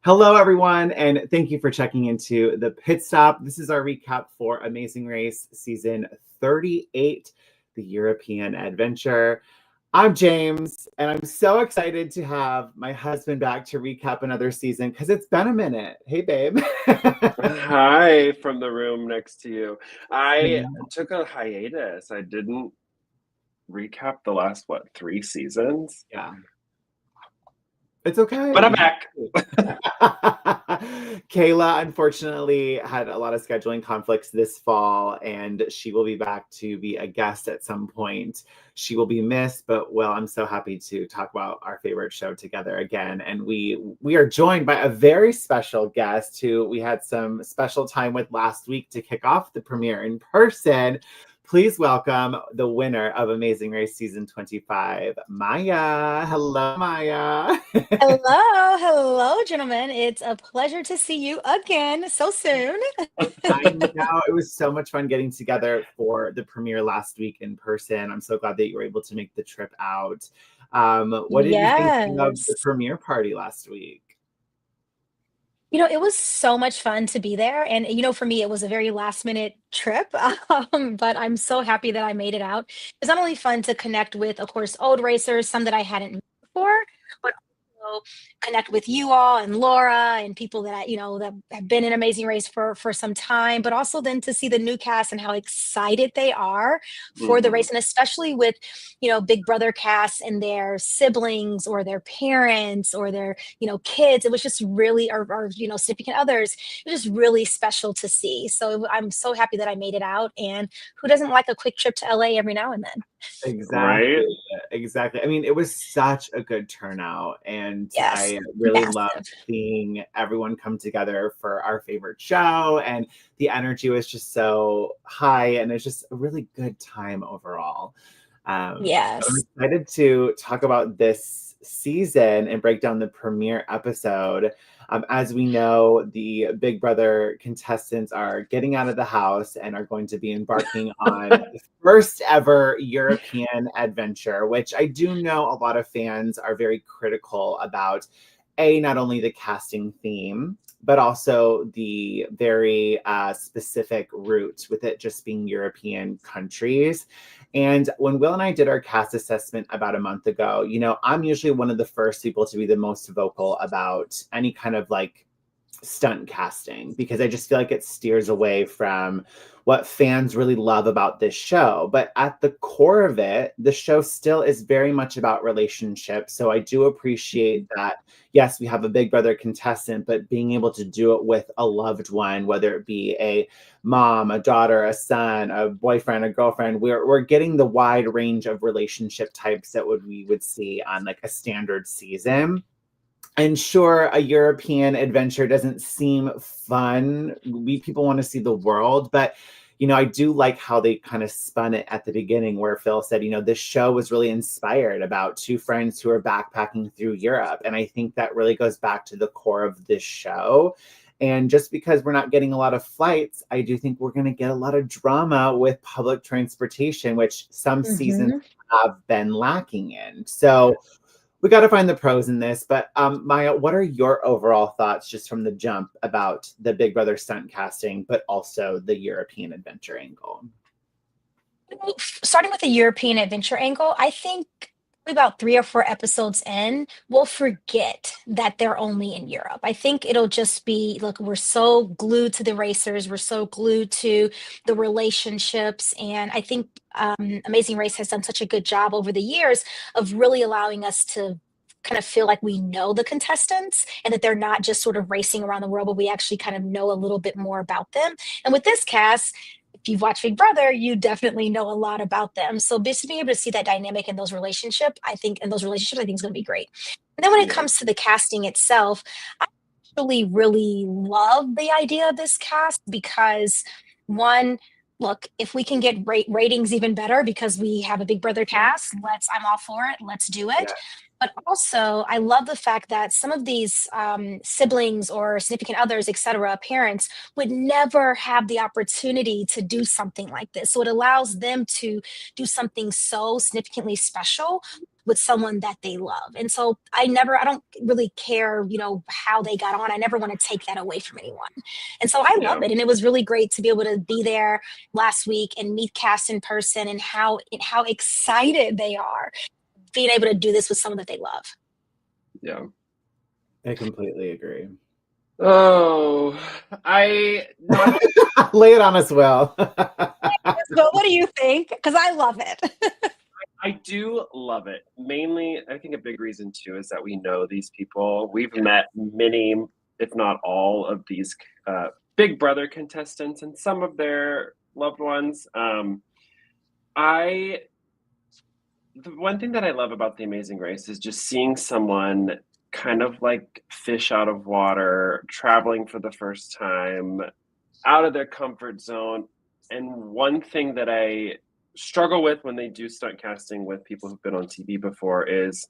Hello, everyone, and thank you for checking into the Pit Stop. This is our recap for Amazing Race Season 38, the European Adventure. I'm James, and I'm so excited to have my husband back to recap another season because it's been a minute. Hey, babe. Hi from the room next to you. I took a hiatus. I didn't recap the last, 3 seasons? Yeah. It's okay. But I'm back. Kayla, unfortunately, had a lot of scheduling conflicts this fall, and she will be back to be a guest at some point. She will be missed, but well, I'm so happy to talk about our favorite show together again. And we are joined by a very special guest who we had some special time with last week to kick off the premiere in person. Please welcome the winner of Amazing Race Season 25, Maya. Hello, Maya. Hello, gentlemen. It's a pleasure to see you again so soon. I know. It was so much fun getting together for the premiere last week in person. I'm so glad that you were able to make the trip out. What did you think of the premiere party last week? It was so much fun to be there. And, for me, it was a very last minute trip. But I'm so happy that I made it out. It's not only fun to connect with, of course, old racers, some that I hadn't met before, but also connect with you all and Laura and people that that have been in Amazing Race for some time, but also then to see the new cast and how excited they are for the race, and especially with Big Brother cast and their siblings or their parents or their kids. It was just really, or significant others. It was just really special to see. So I'm so happy that I made it out. And who doesn't like a quick trip to LA every now and then? Exactly. Right? Exactly. I mean, it was such a good turnout, and Yes, I really massive. loved seeing everyone come together for our favorite show, and the energy was just so high, and it's just a really good time overall. So I'm Yes. excited to talk about this season and break down the premiere episode. As we know, the Big Brother contestants are getting out of the house and are going to be embarking on the first ever European adventure, which I do know a lot of fans are very critical about. Not only the casting theme, but also the very specific route with it just being European countries. And when Will and I did our cast assessment about a month ago, I'm usually one of the first people to be the most vocal about any kind of like stunt casting because I just feel like it steers away from what fans really love about this show. But at the core of it, the show still is very much about relationships. So I do appreciate that, yes, we have a Big Brother contestant, but being able to do it with a loved one, whether it be a mom, a daughter, a son, a boyfriend, a girlfriend, we're getting the wide range of relationship types that we would see on like a standard season. And sure, a European adventure doesn't seem fun. People want to see the world, but I do like how they kind of spun it at the beginning where Phil said, this show was really inspired about two friends who are backpacking through Europe. And I think that really goes back to the core of this show. And just because we're not getting a lot of flights, I do think we're going to get a lot of drama with public transportation, which some seasons have been lacking in. So we got to find the pros in this, but Maya, what are your overall thoughts just from the jump about the Big Brother stunt casting, but also the European adventure angle? Starting with the European adventure angle, I think about 3 or 4 episodes in, we'll forget that they're only in Europe. I think it'll just be, look, we're so glued to the racers, we're so glued to the relationships. And I think Amazing Race has done such a good job over the years of really allowing us to kind of feel like we know the contestants and that they're not just sort of racing around the world, but we actually kind of know a little bit more about them. And with this cast, if you've watched Big Brother, you definitely know a lot about them. So just being able to see that dynamic in those relationships, I think is going to be great. And then when it Yeah. comes to the casting itself, I actually really love the idea of this cast because one, look, if we can get ratings even better because we have a Big Brother cast, I'm all for it. Let's do it. Yeah. But also, I love the fact that some of these siblings or significant others, et cetera, parents would never have the opportunity to do something like this. So it allows them to do something so significantly special with someone that they love. And so I don't really care, how they got on. I never want to take that away from anyone. And so I love Yeah. it. And it was really great to be able to be there last week and meet cast in person, and how excited they are being able to do this with someone that they love. Yeah. I completely agree. Oh, not Lay it on us, Will. So what do you think? Because I love it. I do love it. Mainly, I think a big reason too is that we know these people. We've met many, if not all, of these Big Brother contestants and some of their loved ones. The one thing that I love about The Amazing Race is just seeing someone kind of like fish out of water, traveling for the first time, out of their comfort zone. And one thing that I struggle with when they do stunt casting with people who've been on TV before is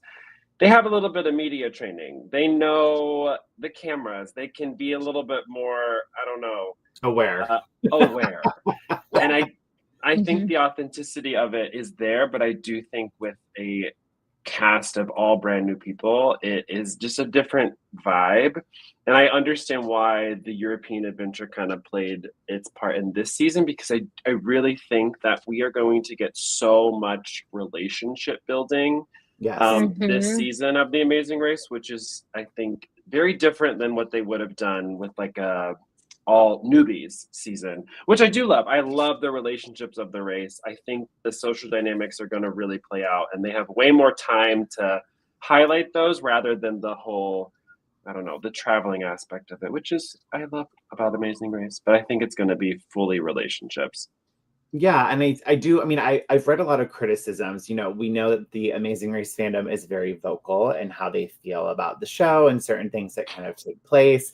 they have a little bit of media training. They know the cameras. They can be a little bit more, I don't know, Aware. Aware. And I think Mhm. the authenticity of it is there, but I do think with a cast of all brand new people, it is just a different vibe. And I understand why the European adventure kind of played its part in this season, because I really think that we are going to get so much relationship building Yes. this season of The Amazing Race, which is, I think, very different than what they would have done with like a all newbies season, which I do love. I love the relationships of the race. I think the social dynamics are going to really play out, and they have way more time to highlight those rather than the whole, I don't know, the traveling aspect of it, which is I love about Amazing Race, but I think it's going to be fully relationships. Yeah, and I do. I mean, I've read a lot of criticisms. We know that the Amazing Race fandom is very vocal in how they feel about the show and certain things that kind of take place.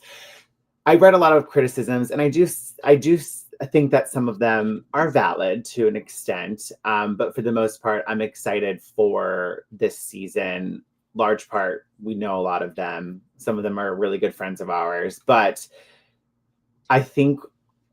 I read a lot of criticisms, and I do think that some of them are valid to an extent. But for the most part, I'm excited for this season. Large part, we know a lot of them. Some of them are really good friends of ours. But I think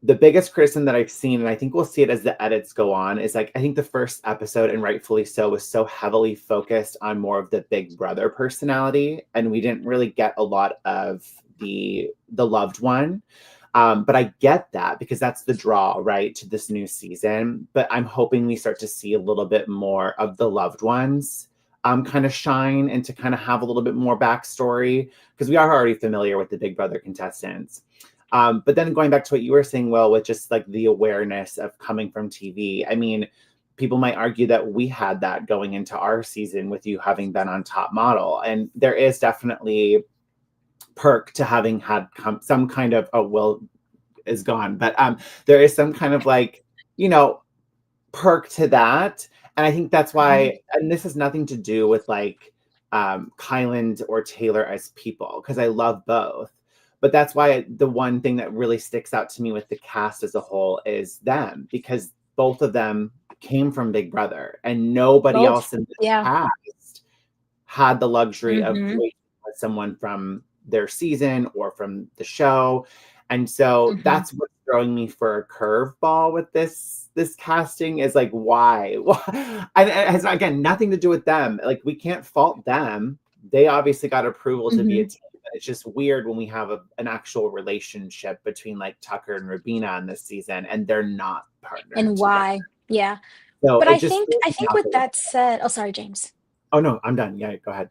the biggest criticism that I've seen, and I think we'll see it as the edits go on, is like I think the first episode, and rightfully so, was so heavily focused on more of the Big Brother personality, and we didn't really get a lot of the loved one. But I get that because that's the draw, right, to this new season. But I'm hoping we start to see a little bit more of the loved ones kind of shine and to kind of have a little bit more backstory, because we are already familiar with the Big Brother contestants. But then going back to what you were saying, Will, with just like the awareness of coming from TV. I mean, people might argue that we had that going into our season with you having been on Top Model. And there is definitely perk to having had some kind of, Will is gone, but there is some kind of like, perk to that. And I think that's why, and this has nothing to do with like Kyland or Taylor as people, because I love both. But that's why the one thing that really sticks out to me with the cast as a whole is them, because both of them came from Big Brother, and nobody else in the cast had the luxury of with someone from their season or from the show. And so that's what's throwing me for a curveball with this casting is like, why? And it has, again, nothing to do with them. Like, we can't fault them. They obviously got approval to be a team. It's just weird when we have an actual relationship between like Tucker and Rabina in this season, and they're not partners. And why? Yeah. So but I think with that said, oh, sorry, James. Oh no, I'm done. Yeah, go ahead.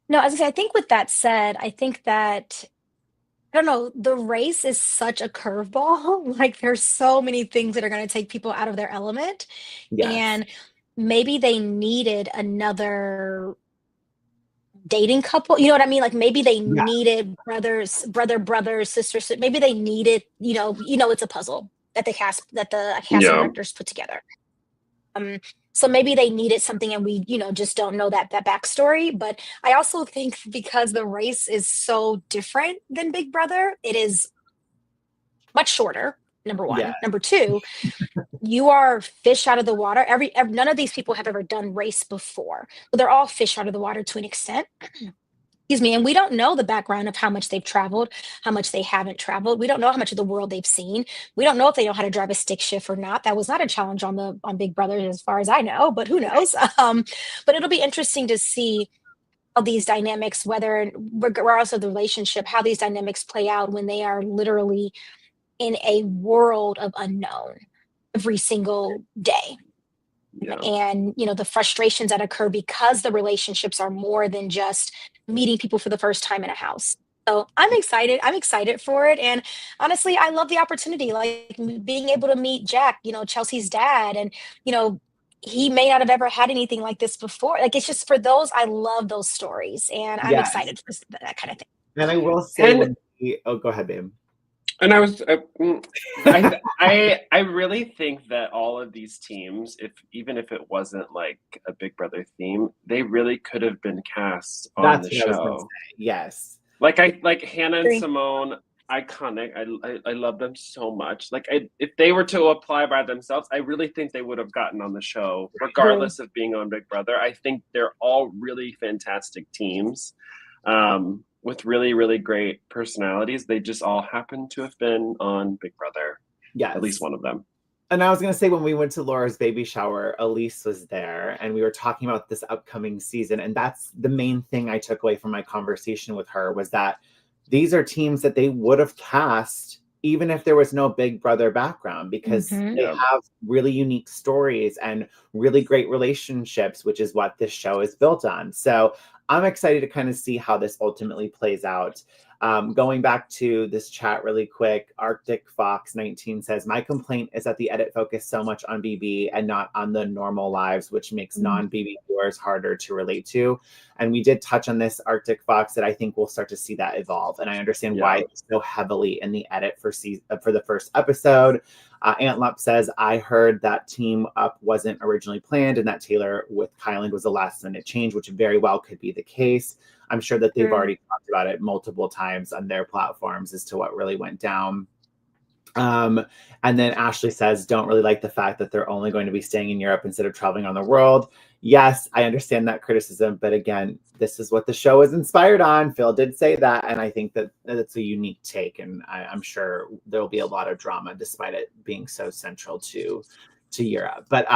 No, as I say, I think with that said, I think that I don't know, the race is such a curveball. Like, there's so many things that are going to take people out of their element, and maybe they needed another dating couple, you know what I mean? Like, maybe they needed brother, sister. Maybe they needed, it's a puzzle that the casting directors put together. So maybe they needed something, and we, just don't know that backstory. But I also think because the race is so different than Big Brother, it is much shorter. Number one. Number two, you are fish out of the water. None of these people have ever done race before, but they're all fish out of the water to an extent. Excuse me, and we don't know the background of how much they've traveled, how much they haven't traveled. We don't know how much of the world they've seen. We don't know if they know how to drive a stick shift or not. That was not a challenge on Big Brother as far as I know, but who knows? But it'll be interesting to see how these dynamics, whether regardless of the relationship, how these dynamics play out when they are literally in a world of unknown every single day. Yeah. And the frustrations that occur because the relationships are more than just meeting people for the first time in a house. So I'm excited for it, and honestly I love the opportunity, like being able to meet Jack, Chelsea's dad, and you know he may not have ever had anything like this before. Like, it's just, for those, I love those stories, and I'm Yes. excited for that kind of thing. And I will say And oh, go ahead, babe. And I really think that all of these teams, even if it wasn't like a Big Brother theme, they really could have been cast on That's the what I was gonna show. say. Yes. Like Hannah and Agree. Simone, iconic. I love them so much. Like, if they were to apply by themselves, I really think they would have gotten on the show, regardless of being on Big Brother. I think they're all really fantastic teams. With really, really great personalities. They just all happen to have been on Big Brother. Yes. At least one of them. And I was going to say, when we went to Laura's baby shower, Elise was there and we were talking about this upcoming season. And that's the main thing I took away from my conversation with her, was that these are teams that they would have cast even if there was no Big Brother background, because they have really unique stories and really great relationships, which is what this show is built on. So I'm excited to kind of see how this ultimately plays out. Going back to this chat really quick, Arctic Fox 19 says, my complaint is that the edit focused so much on BB and not on the normal lives, which makes non-BB viewers harder to relate to. And we did touch on this, Arctic Fox, that I think we'll start to see that evolve. And I understand why it's so heavily in the edit for the first episode. Antlup says, I heard that team up wasn't originally planned and that Taylor with Kyland was a last minute change, which very well could be the case. I'm sure that they've already talked about it multiple times on their platforms as to what really went down. And then Ashley says, don't really like the fact that they're only going to be staying in Europe instead of traveling on the world. Yes, I understand that criticism, but again, this is what the show is inspired on. Phil did say that, and I think that it's a unique take, and I'm sure there'll be a lot of drama despite it being so central to Europe. But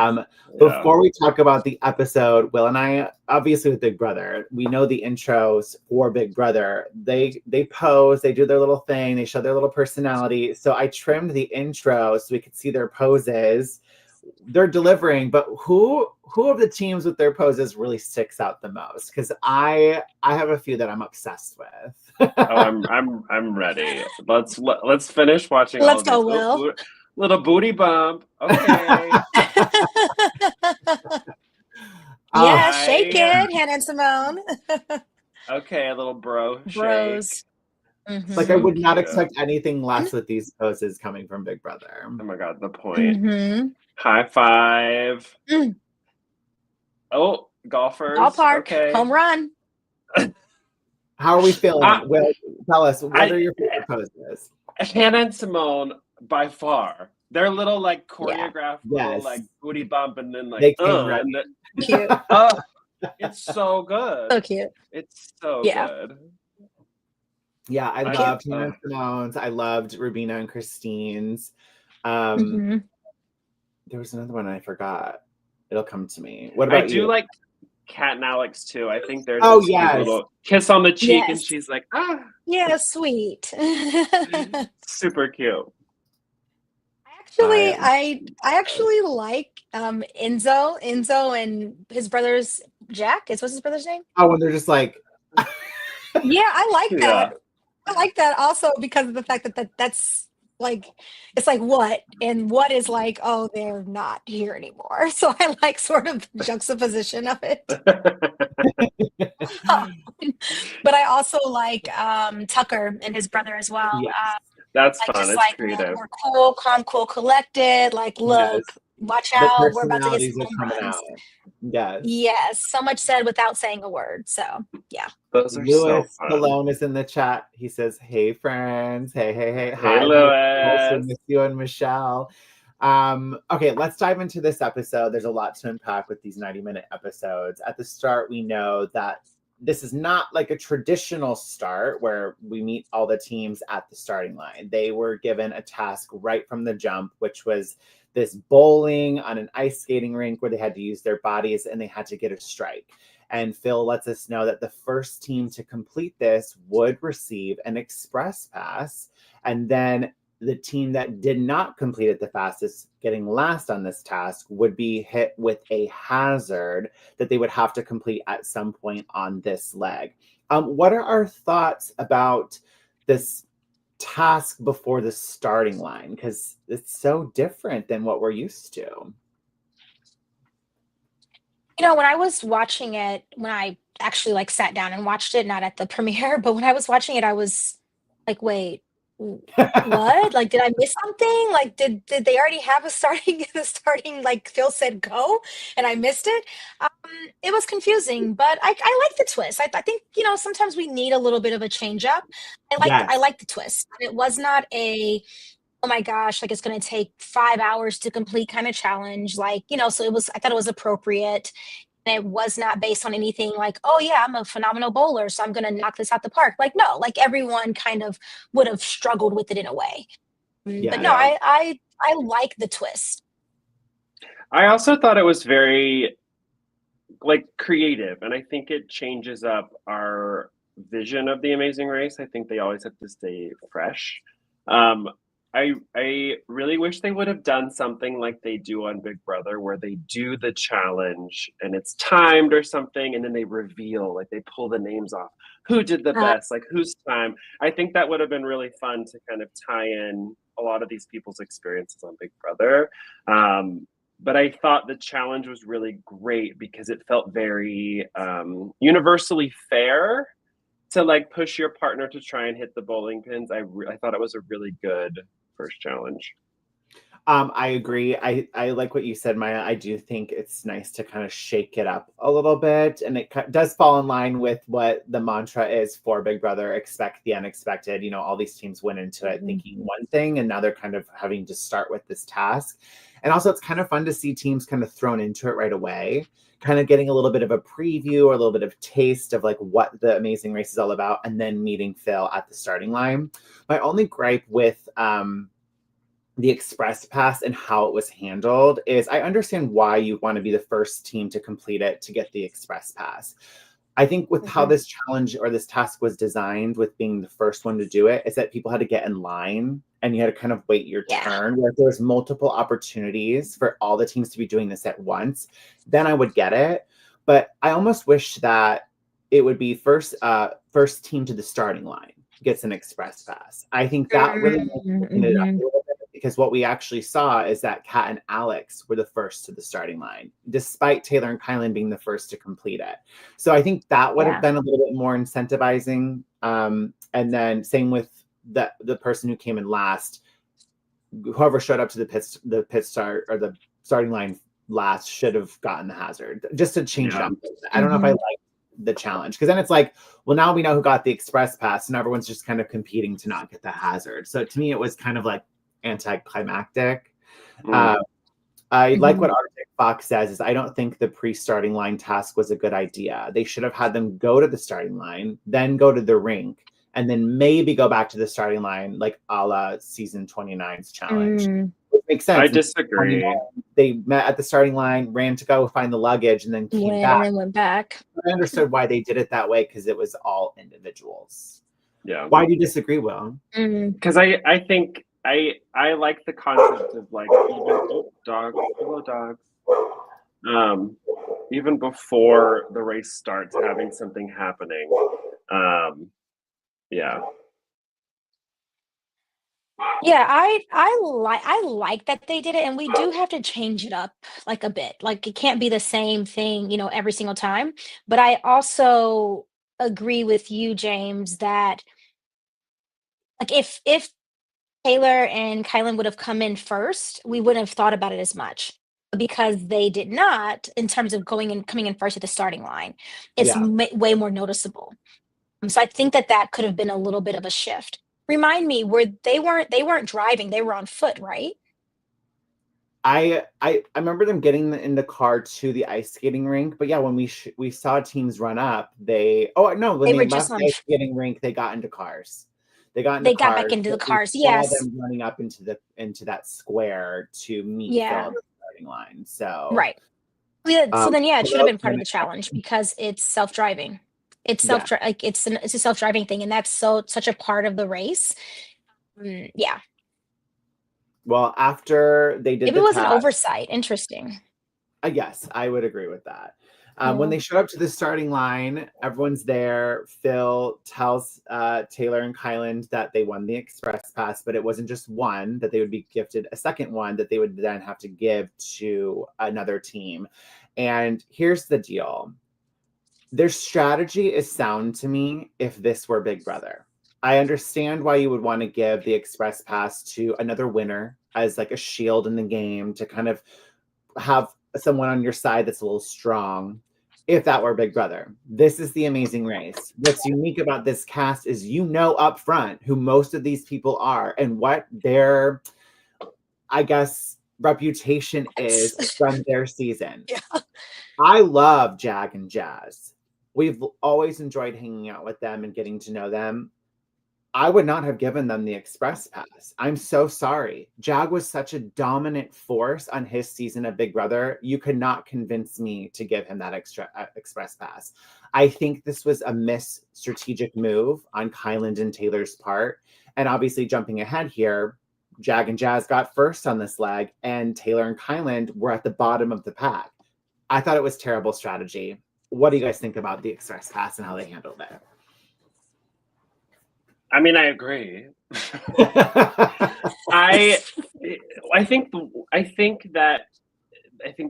before we talk about the episode, Will and I, obviously with Big Brother, we know the intros for Big Brother. They pose, they do their little thing, they show their little personality. So I trimmed the intro so we could see their poses. They're delivering, but who of the teams with their poses really sticks out the most? Because I have a few that I'm obsessed with. I'm ready. Let's finish watching. Let's all go, of these. Will. Little booty bump. Okay. Yeah, shake it, Hannah and Simone. Okay, a little Bros. shake. Like, I would not expect anything less with these poses coming from Big Brother. Oh my God, the point. High five. Oh, golfers. Ballpark. Okay. Home run. How are we feeling? Will, tell us, what are your favorite poses? Hannah and Simone, by far. Their little like choreographed little like booty bump, and then like they came right. Cute. It's so good. So cute. It's so good. Yeah, I loved Hannah and Simone's. I loved Rubina and Christine's. There was another one I forgot. It'll come to me. What about you? I do like Kat and Alex too. I think there's a little kiss on the cheek, and she's like, yeah, sweet. Super cute. Actually, I actually like Enzo and his brother's Jack. What's his brother's name? Oh, when they're just like yeah, I like that. I like that also because of the fact that's like, it's like what, and what is like, oh, they're not here anymore. So I like sort of the juxtaposition of it. But I also like Tucker and his brother as well. Yes. That's like, fun. just it's like creative. We're cool, calm, cool, collected. Like, look, watch out. We're about to get some home runs. Yes. So much said without saying a word. So yeah. Those are Louis so fun. Stallone is in the chat. He says, "Hey friends, hey, hi, Louis. Miss you and Michelle." Okay, let's dive into this episode. There's a lot to unpack with these 90-minute episodes. At the start, we know that this is not like a traditional start where we meet all the teams at the starting line. They were given a task right from the jump, which was this bowling on an ice skating rink where they had to use their bodies and they had to get a strike. And Phil lets us know that the first team to complete this would receive an express pass. And then the team that did not complete it the fastest, getting last on this task, would be hit with a hazard that they would have to complete at some point on this leg. What are our thoughts about this task before the starting line? Because it's so different than what we're used to. When I was watching it, when I actually like sat down and watched it, not at the premiere, but when I was watching it, I was like, wait, what? Like, did I miss something? Like, did they already have a starting the starting like Phil said go and I missed it? Um, it was confusing, but I like the twist. I think, sometimes we need a little bit of a change up. I Yes. like the twist. It was not a oh my gosh, like it's going to take 5 hours to complete kind of challenge. Like, so I thought it was appropriate. And it was not based on anything like, oh yeah, I'm a phenomenal bowler, so I'm going to knock this out the park. Like, no, like everyone kind of would have struggled with it in a way. But no, Yes. Yeah. I like the twist. I also thought it was very like creative, and I think it changes up our vision of the Amazing Race. I think they always have to stay fresh. Um, I really wish they would have done something like they do on Big Brother, where they do the challenge and it's timed or something, and then they reveal, like they pull the names off. Who did the Uh, best? Like whose time? I think that would have been really fun to kind of tie in a lot of these people's experiences on Big Brother. But I thought the challenge was really great because it felt very universally fair to like push your partner to try and hit the bowling pins. I thought it was a really good first challenge. I agree. I like what you said, Maya. I do think it's nice to kind of shake it up a little bit. And it does fall in line with what the mantra is for Big Brother: expect the unexpected. All these teams went into it thinking one thing, and now they're kind of having to start with this task. And also, it's kind of fun to see teams kind of thrown into it right away, kind of getting a little bit of a preview or a little bit of taste of like what the Amazing Race is all about, and then meeting Phil at the starting line. My only gripe with the express pass and how it was handled is I understand why you want to be the first team to complete it to get the express pass. I think with how this challenge or this task was designed, with being the first one to do it, is that people had to get in line and you had to kind of wait your yeah. turn. Where if there was multiple opportunities for all the teams to be doing this at once, then I would get it. But I almost wish that it would be first team to the starting line gets an express pass. I think that really makes it up a little bit, because what we actually saw is that Kat and Alex were the first to the starting line, despite Taylor and Kylan being the first to complete it. So I think that would have been a little bit more incentivizing. And then same with the person who came in last, whoever showed up to the pit start or the starting line last should have gotten the hazard, just to change it up. I don't know if I like the challenge, because then it's like, well, now we know who got the express pass and everyone's just kind of competing to not get the hazard. So to me, it was kind of like anticlimactic. I like what Arctic Fox says is I don't think the pre-starting line task was a good idea. They should have had them go to the starting line, then go to the rink, and then maybe go back to the starting line, like a la season 29's challenge. Which makes sense. I disagree. They met at the starting line, ran to go find the luggage, and then came back. And then went back. I understood why they did it that way, because it was all individuals. Yeah. Why do you disagree, Will? Because I think I like the concept of like hello dogs. Even before the race starts, having something happening. Yeah. Yeah, I like that they did it, and we do have to change it up like a bit. Like it can't be the same thing, every single time. But I also agree with you, James, that like if Taylor and Kylan would have come in first, we wouldn't have thought about it as much. But because they did not, in terms of coming in first at the starting line, it's way more noticeable. So I think that could have been a little bit of a shift. Remind me, they weren't driving, they were on foot, right? I remember them getting in the car to the ice skating rink, but yeah, when we saw teams run up, when They they were just left on. the ice skating rink, they got into cars. They got into They got back cars, into the but we cars. saw Yes. them running up into that square to meet Phil Yeah. at the starting line. So, Right. Yeah, so then, yeah, it should have kudos been to part of them. the challenge because it's self-driving. It's Yeah. like it's a self-driving thing, and that's such a part of the race. Yeah, Well, after they did maybe it the was an task, oversight. Interesting. yes, I would agree with that. When Yeah. they showed up to the starting line, everyone's there. Phil tells Taylor and Kyland that they won the express pass, but it wasn't just one, that they would be gifted a second one that they would then have to give to another team. And here's the deal. Their strategy is sound to me if this were Big Brother. I understand why you would want to give the express pass to another winner as like a shield in the game to kind of have someone on your side that's a little strong if that were Big Brother. This is the Amazing Race. What's unique about this cast is up front who most of these people are and what their, I guess, reputation is Yes. from their season. Yeah. I love Jag and Jazz. We've always enjoyed hanging out with them and getting to know them. I would not have given them the express pass. I'm so sorry. Jag was such a dominant force on his season of Big Brother. You could not convince me to give him that express pass. I think this was a strategic move on Kyland and Taylor's part. And obviously, jumping ahead here, Jag and Jazz got first on this leg, and Taylor and Kyland were at the bottom of the pack. I thought it was terrible strategy. What do you guys think about the express pass and how they handled it? I mean, I agree. I think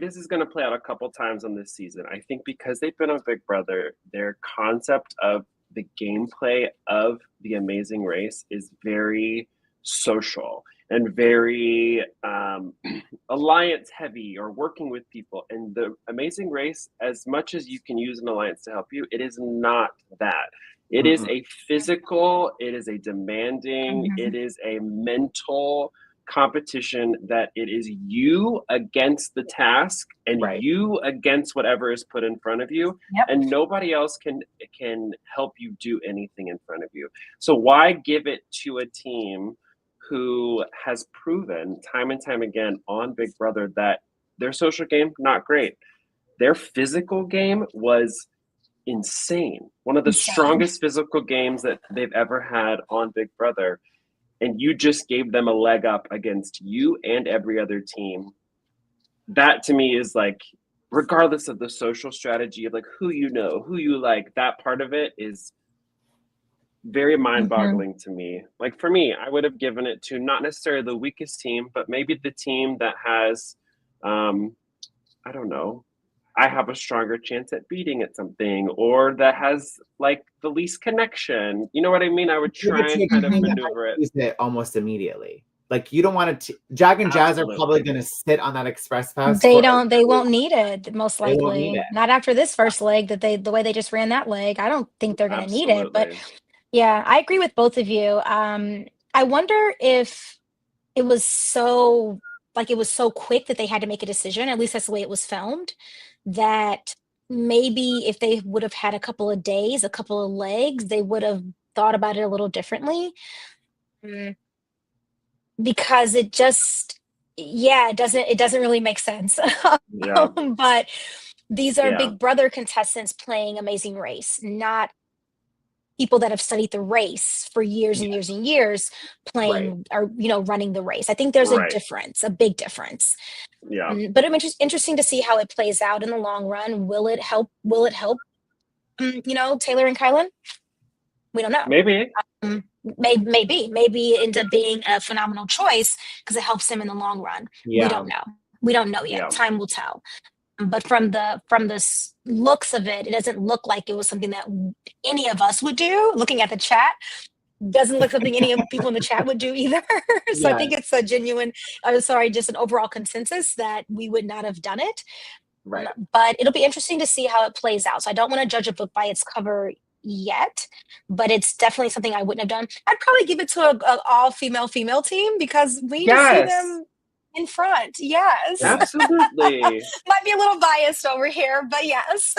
this is going to play out a couple times on this season. I think because they've been on Big Brother, their concept of the gameplay of the Amazing Race is very social and very alliance heavy or working with people. And the Amazing Race, as much as you can use an alliance to help you, it is not that. It is a physical, it is a demanding, it is a mental competition that it is you against the task and you against whatever is put in front of you. Yep. And nobody else can help you do anything in front of you. So why give it to a team who has proven time and time again on Big Brother that their social game, not great. Their physical game was insane. One of the strongest physical games that they've ever had on Big Brother. And you just gave them a leg up against you and every other team. That to me is like, regardless of the social strategy of like who you know, who you like, that part of it is very mind-boggling to me. Like for me, I would have given it to not necessarily the weakest team, but maybe the team that has, I don't know, I have a stronger chance at beating at something, or that has like the least connection. You know what I mean? I would try and kind of maneuver it. Use it almost immediately. Like you don't want to. Jag and Jazz are probably going to sit on that express pass. They won't need it most They won't need likely. it. Not after this first leg the way they just ran that leg. I don't think they're going to need it. But yeah, I agree with both of you. I wonder if it was so quick that they had to make a decision. At least that's the way it was filmed. That maybe if they would have had a couple of days, a couple of legs, they would have thought about it a little differently. Because it just, it doesn't really make sense. Yeah. But these are Big Brother contestants playing Amazing Race, not people that have studied the race for years and years and years playing or running the race. I think there's a difference, a big difference. Yeah. But it's interesting to see how it plays out in the long run. Will it help Taylor and Kylan? We don't know. Maybe. Maybe it ends up being a phenomenal choice because it helps him in the long run. Yeah. We don't know yet. Time will tell. But from the looks of it, it doesn't look like it was something that any of us would do. Looking at the chat, doesn't look something any of people in the chat would do either. So I think it's a genuine, just an overall consensus that we would not have done it. Right. But it'll be interesting to see how it plays out. So I don't want to judge a book by its cover yet, but it's definitely something I wouldn't have done. I'd probably give it to a all female team because we just see them in front. Yes. Yeah. Absolutely. Might be a little biased over here, but yes.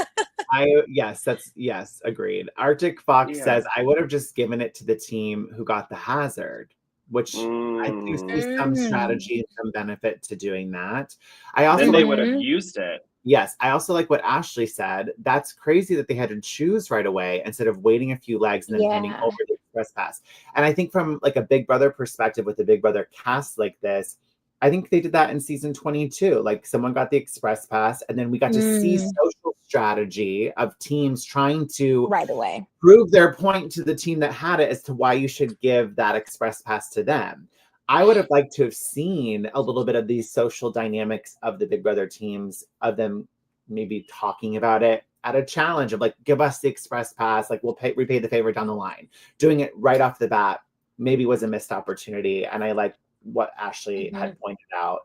Yes, agreed. Arctic Fox Yeah. says I would have just given it to the team who got the hazard, which I do see some strategy and some benefit to doing that. I also Then they like, would have used it. yes, I also like what Ashley said. That's crazy that they had to choose right away instead of waiting a few legs and then handing Yeah. over the express pass. And I think from like a Big Brother perspective with the Big Brother cast like this, I think they did that in season 22. Like someone got the express pass and then we got to see social strategy of teams trying to Right away. prove their point to the team that had it as to why you should give that express pass to them. I would have liked to have seen a little bit of these social dynamics of the Big Brother teams, of them maybe talking about it at a challenge of like, give us the express pass, like we'll repay the favor down the line. Doing it right off the bat maybe was a missed opportunity. And I like what Ashley had pointed out.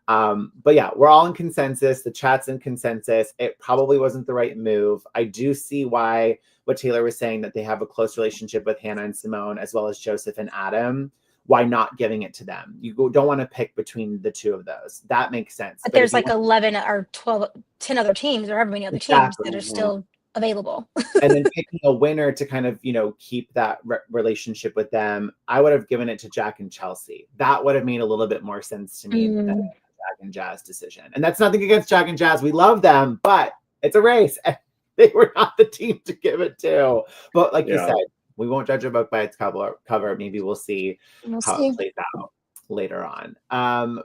But yeah, we're all in consensus. The chat's in consensus. It probably wasn't the right move. I do see why what Taylor was saying, that they have a close relationship with Hannah and Simone, as well as Joseph and Adam. Why not giving it to them? You don't want to pick between the two of those. That makes sense. But there's like 11 or 12, 10 other teams or however many other teams that are still available. And then picking a winner to kind of, keep that relationship with them. I would have given it to Jack and Chelsea. That would have made a little bit more sense to me than Jack and Jazz decision. And that's nothing against Jack and Jazz. We love them, but it's a race. And they were not the team to give it to. But like you said, we won't judge a book by its cover. Maybe we'll see how it plays out later on.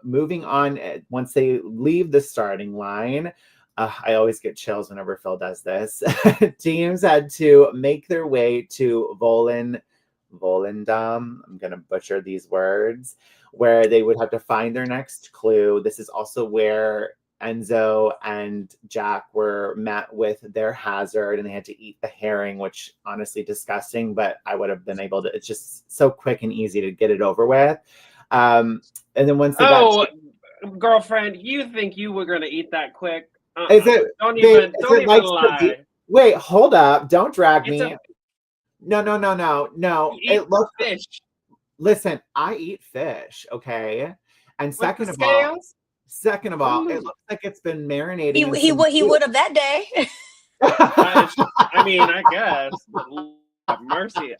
Moving on, once they leave the starting line, I always get chills whenever Phil does this. Teams had to make their way to Volendam. I'm going to butcher these words, where they would have to find their next clue. This is also where Enzo and Jack were met with their hazard, and they had to eat the herring, which honestly disgusting, but I would have been able to. It's just so quick and easy to get it over with. And then once they got girlfriend, you think you were going to eat that quick? Is it? Don't even lie. Wait, hold up! Don't drag me. No. It looks fish. Listen, I eat fish. Okay, and second of all, it looks like it's been marinating. He would have that day. I mean, I guess. Mercy.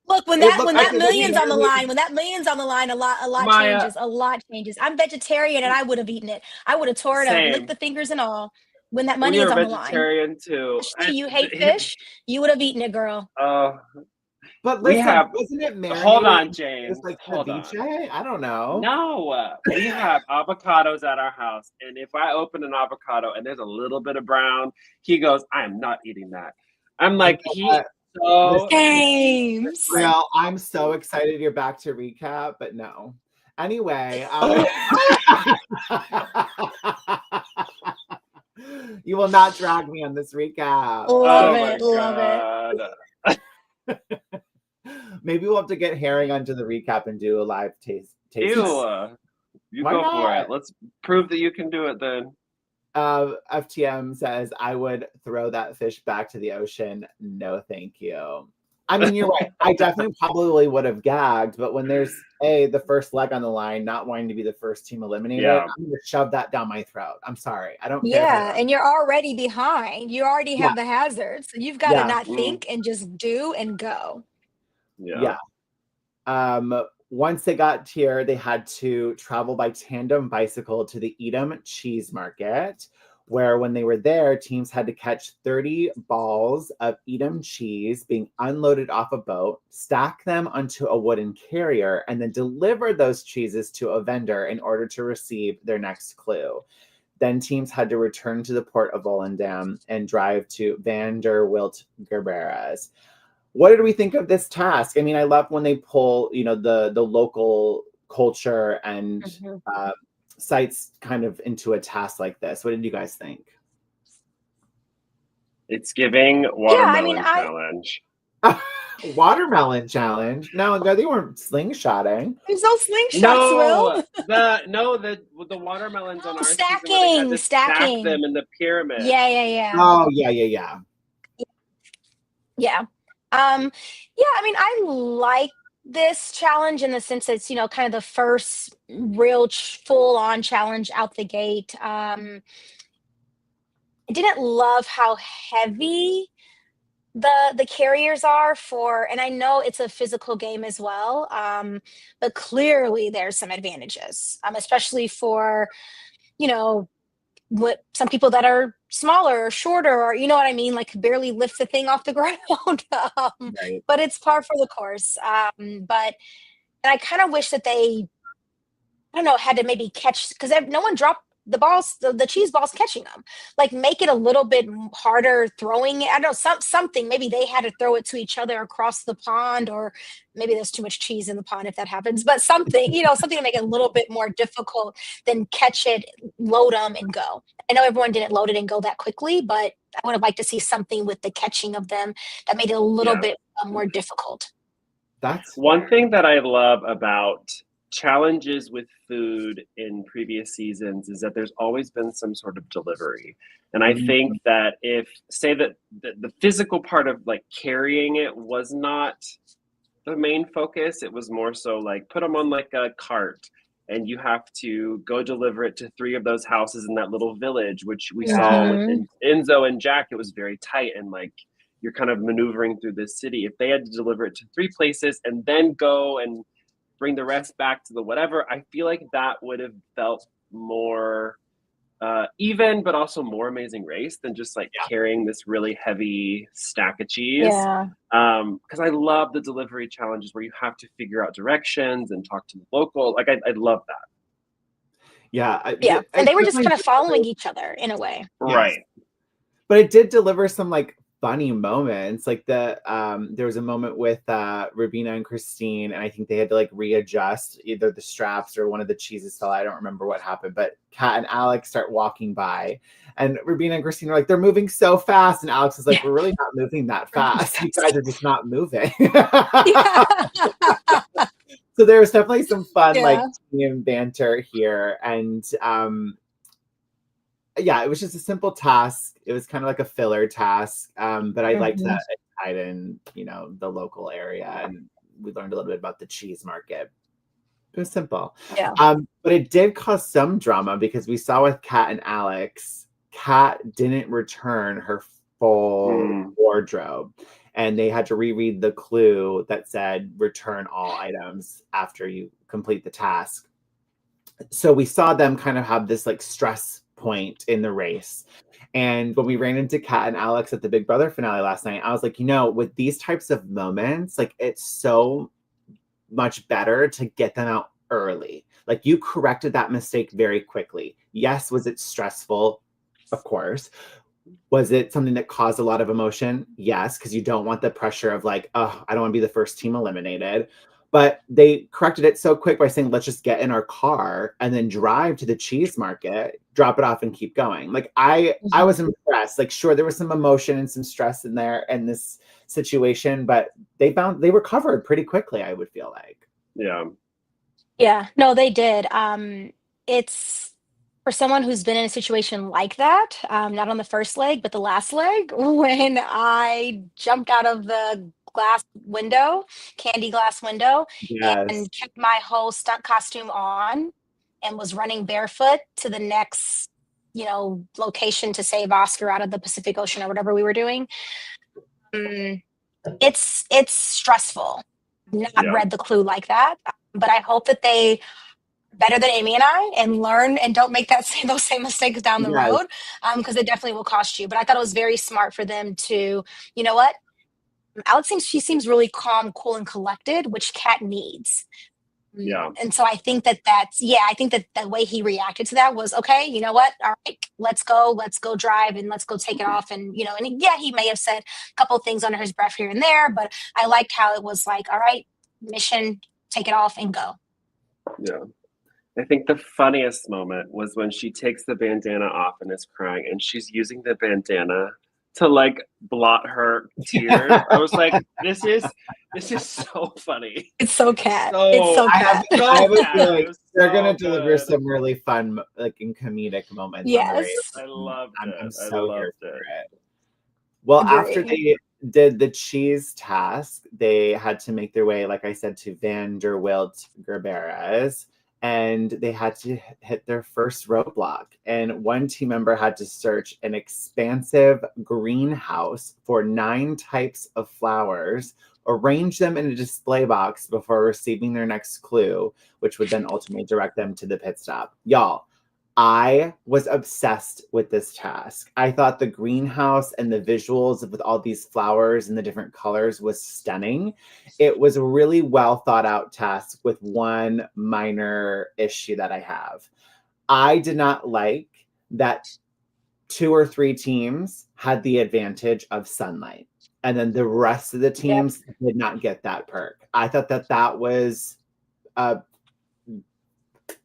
Look, when that million's on the line, a lot changes. I'm vegetarian and I would have eaten it. I would have tore it up, licked the fingers and all. When that money is on the line. Vegetarian too. You hate fish? You would have eaten it, girl. But listen, wasn't it marinated? Hold on, James. Like ceviche? I don't know. No, we have avocados at our house, and if I open an avocado and there's a little bit of brown, he goes, "I am not eating that." I'm like, James. Well, I'm so excited you're back to recap, but no. Anyway, you will not drag me on this recap. Love it. Maybe we'll have to get herring onto the recap and do a live taste. You go for it. Let's prove that you can do it then. FTM says, I would throw that fish back to the ocean. No, thank you. I mean, you're right. I definitely probably would have gagged, but when there's the first leg on the line, not wanting to be the first team eliminated, I'm going to shove that down my throat. I'm sorry. I don't care. Yeah, and you're already behind. You already have the hazards. So you've got to not think and just do and go. Yeah. Once they got here, they had to travel by tandem bicycle to the Edam cheese market, where when they were there, teams had to catch 30 balls of Edam cheese being unloaded off a boat, stack them onto a wooden carrier, and then deliver those cheeses to a vendor in order to receive their next clue. Then teams had to return to the port of Volendam and drive to Van der Wildgeber's. What did we think of this task? I mean, I love when they pull, the local culture and sites kind of into a task like this. What did you guys think? It's giving watermelon challenge. Watermelon challenge? No, they weren't slingshotting. There's no slingshots, Will. The watermelons on our stacking. Stack them in the pyramid. Yeah. Oh, yeah. Yeah. I mean, I like this challenge in the sense that it's, kind of the first real full-on challenge out the gate. I didn't love how heavy the carriers are for, and I know it's a physical game as well, but clearly there's some advantages, especially for, you know, what some people that are smaller or shorter, or you know what I mean, like barely lift the thing off the ground. Right. But it's par for the course. But and I kind of wish that they, I don't know, had to maybe catch, because no one dropped the balls, the cheese balls catching them. Like make it a little bit harder throwing it. I don't know, something. Maybe they had to throw it to each other across the pond, or maybe there's too much cheese in the pond if that happens. But something, something to make it a little bit more difficult than catch it, load them, and go. I know everyone didn't load it and go that quickly, but I would have liked to see something with the catching of them that made it a little bit more difficult. That's one thing that I love about challenges with food in previous seasons is that there's always been some sort of delivery. And I think that if, say that the physical part of like carrying it was not the main focus, it was more so like put them on like a cart and you have to go deliver it to 3 of those houses in that little village, which we saw with Enzo and Jack. It was very tight and like you're kind of maneuvering through this city. If they had to deliver it to 3 places and then go and bring the rest back to the whatever, I feel like that would have felt more even, but also more Amazing Race than just like carrying this really heavy stack of cheese. Yeah. Because I love the delivery challenges where you have to figure out directions and talk to the local. Like I love that. Yeah. Yeah. And they were just kind of following each other in a way. Right. But it did deliver some like funny moments. Like there was a moment with Rubina and Christine, and I think they had to like readjust either the straps or one of the cheeses fell. I don't remember what happened, but Kat and Alex start walking by, and Rubina and Christine are like, they're moving so fast, and Alex is like, we're really not moving that fast. You guys are just not moving. So there was definitely some fun like team banter here, and yeah, it was just a simple task. It was kind of like a filler task, but I liked that it tied in, the local area, and we learned a little bit about the cheese market. It was simple. Yeah. But it did cause some drama because we saw with Kat and Alex, Kat didn't return her full wardrobe, and they had to reread the clue that said return all items after you complete the task. So we saw them kind of have this like stress point in the race. And when we ran into Kat and Alex at the Big Brother finale last night, I was like, with these types of moments, like it's so much better to get them out early. Like you corrected that mistake very quickly. Yes, was it stressful? Of course. Was it something that caused a lot of emotion? Yes, because you don't want the pressure of like, oh, I don't want to be the first team eliminated. But they corrected it so quick by saying, let's just get in our car and then drive to the cheese market, drop it off and keep going. Like I was impressed. Like, sure, there was some emotion and some stress in there in this situation, but they recovered pretty quickly, I would feel like. Yeah. Yeah, no, they did. It's for someone who's been in a situation like that, not on the first leg, but the last leg, when I jumped out of the candy glass window, and kept my whole stunt costume on and was running barefoot to the next, location to save Oscar out of the Pacific Ocean or whatever we were doing. It's stressful. Not read the clue like that, but I hope that they better than Amy and I and learn and don't make those same mistakes down the road, because it definitely will cost you. But I thought it was very smart for them to, you know what? Alex seems really calm, cool, and collected, which Kat needs. Yeah. And so I think I think that the way he reacted to that was, okay, you know what? All right, let's go drive and let's go take it off. And, he may have said a couple of things under his breath here and there, but I liked how it was like, all right, mission, take it off and go. Yeah. I think the funniest moment was when she takes the bandana off and is crying, and she's using the bandana to like blot her tears. I was like, this is so funny. It's so Kat. It's so Kat. I was like, they're gonna deliver some really fun, like in comedic moments. Yes, I loved it. I'm so here for it. Well, after Agree. they did the cheese task, they had to make their way, like I said, to Vanderwilt Gerberas, and they had to hit their first roadblock. And one team member had to search an expansive greenhouse for 9 types of flowers, arrange them in a display box before receiving their next clue, which would then ultimately direct them to the pit stop. Y'all, I was obsessed with this task. I thought the greenhouse and the visuals with all these flowers and the different colors was stunning. It was a really well thought out task with one minor issue that I have. I did not like that 2 or 3 teams had the advantage of sunlight, and then the rest of the Yep. teams did not get that perk. I thought that was uh,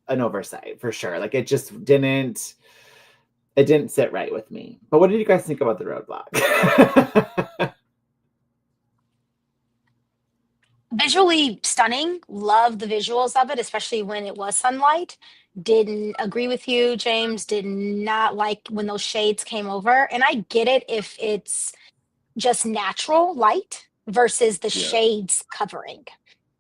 an oversight for sure. Like it didn't sit right with me. But what did you guys think about the roadblock? Visually stunning. Love the visuals of it, especially when it was sunlight. Didn't agree with you, James. Did not like when those shades came over. And I get it if it's just natural light versus the Yeah. shades covering.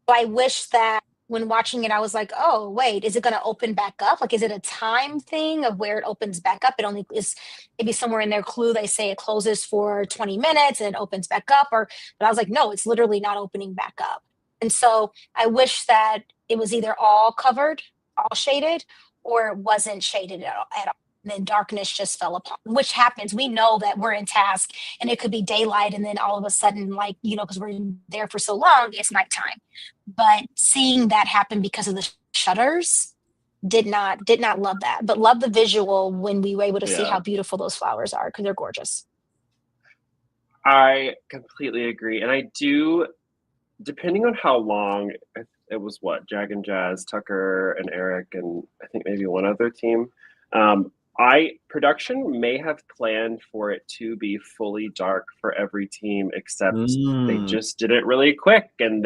So I wish that when watching it, I was like, oh, wait, is it going to open back up? Like, is it a time thing of where it opens back up? It only is maybe somewhere in their clue, they say it closes for 20 minutes and it opens back up. But I was like, no, it's literally not opening back up. And so I wish that it was either all covered, all shaded, or it wasn't shaded at all. And then darkness just fell upon, which happens. We know that we're in task and it could be daylight. And then all of a sudden, like, because we're there for so long, it's nighttime. But seeing that happen because of the shutters did not love that, but love the visual when we were able to see how beautiful those flowers are because they're gorgeous. I completely agree. And I do, depending on how long, it was what, Jag and Jazz, Tucker and Eric, and I think maybe one other team. Production may have planned for it to be fully dark for every team, except they just did it really quick and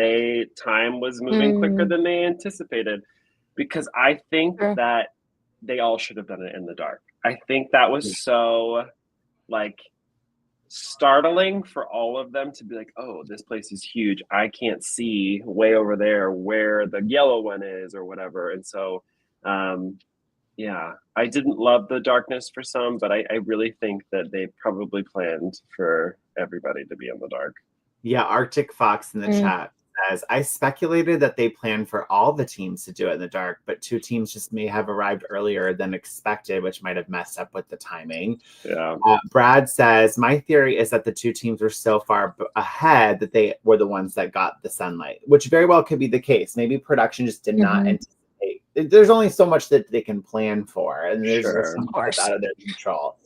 time was moving quicker than they anticipated, because I think that they all should have done it in the dark. I think that was so like startling for all of them to be like, oh, this place is huge. I can't see way over there where the yellow one is or whatever. And so, yeah, I didn't love the darkness for some, but I really think that they probably planned for everybody to be in the dark. Yeah, Arctic Fox in the chat says, I speculated that they planned for all the teams to do it in the dark, but 2 teams just may have arrived earlier than expected, which might have messed up with the timing. Yeah. Brad says, my theory is that the 2 teams were so far ahead that they were the ones that got the sunlight, which very well could be the case. Maybe production just did not anticipate. There's only so much that they can plan for, and there's so much that's out of their control.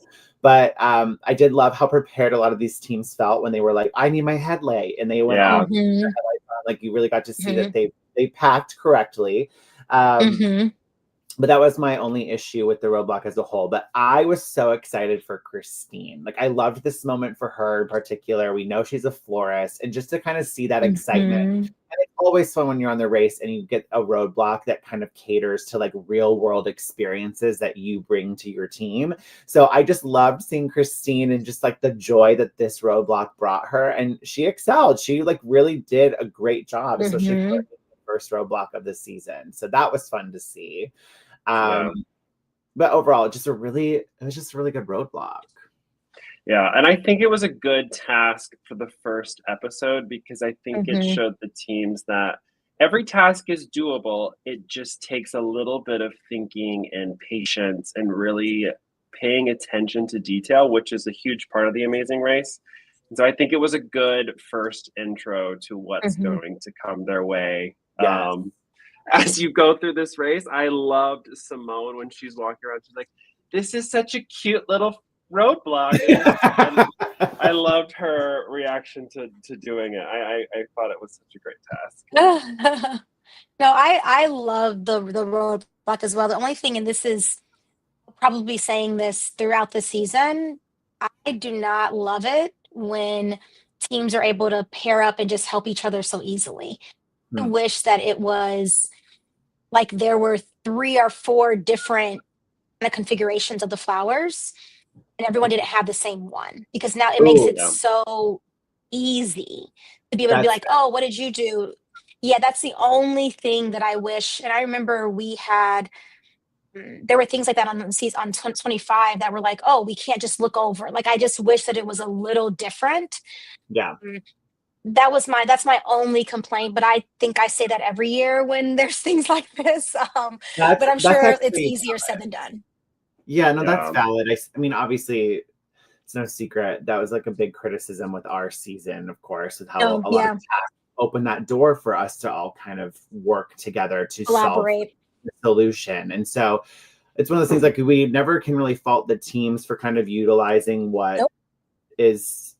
But I did love how prepared a lot of these teams felt when they were like, I need my headlight. And they went on their headlights on. Like you really got to see that they packed correctly. But that was my only issue with the roadblock as a whole. But I was so excited for Christine. Like I loved this moment for her in particular. We know she's a florist, and just to kind of see that excitement. And it's always fun when you're on the race and you get a roadblock that kind of caters to like real world experiences that you bring to your team. So I just loved seeing Christine and just like the joy that this roadblock brought her. And she excelled. She like really did a great job, especially for the first roadblock of the season. So that was fun to see. But overall, it was just a really good roadblock. Yeah, and I think it was a good task for the first episode because I think it showed the teams that every task is doable. It just takes a little bit of thinking and patience and really paying attention to detail, which is a huge part of the Amazing Race. And so I think it was a good first intro to what's going to come their way. Yes. As you go through this race, I loved Simone when she's walking around. She's like, this is such a cute little roadblock. And I loved her reaction to doing it. I thought it was such a great task. No, I love the roadblock as well. The only thing, and this is probably saying this throughout the season, I do not love it when teams are able to pair up and just help each other so easily. I wish that it was like there were 3 or 4 different kind of configurations of the flowers, and everyone didn't have the same one, because now it makes Ooh, it Yeah. so easy to be able to be that's like, "Oh, what did you do?" Yeah, that's the only thing that I wish. And I remember we had there were things like that on the seas on 25 that were like, "Oh, we can't just look over." Like, I just wish that it was a little different. yeah. Mm, that's my only complaint, but I think I say that every year when there's things like this, but I'm That's sure it's actually easier said than done. yeah, no, that's Yeah. valid. I mean, obviously, it's no secret that was like a big criticism with our season, of course, with how Oh, a lot of yeah, tasks opened that door for us to all kind of work together to solve collaborate. the solution. And so it's one of those things like we never can really fault the teams for kind of utilizing what Nope. is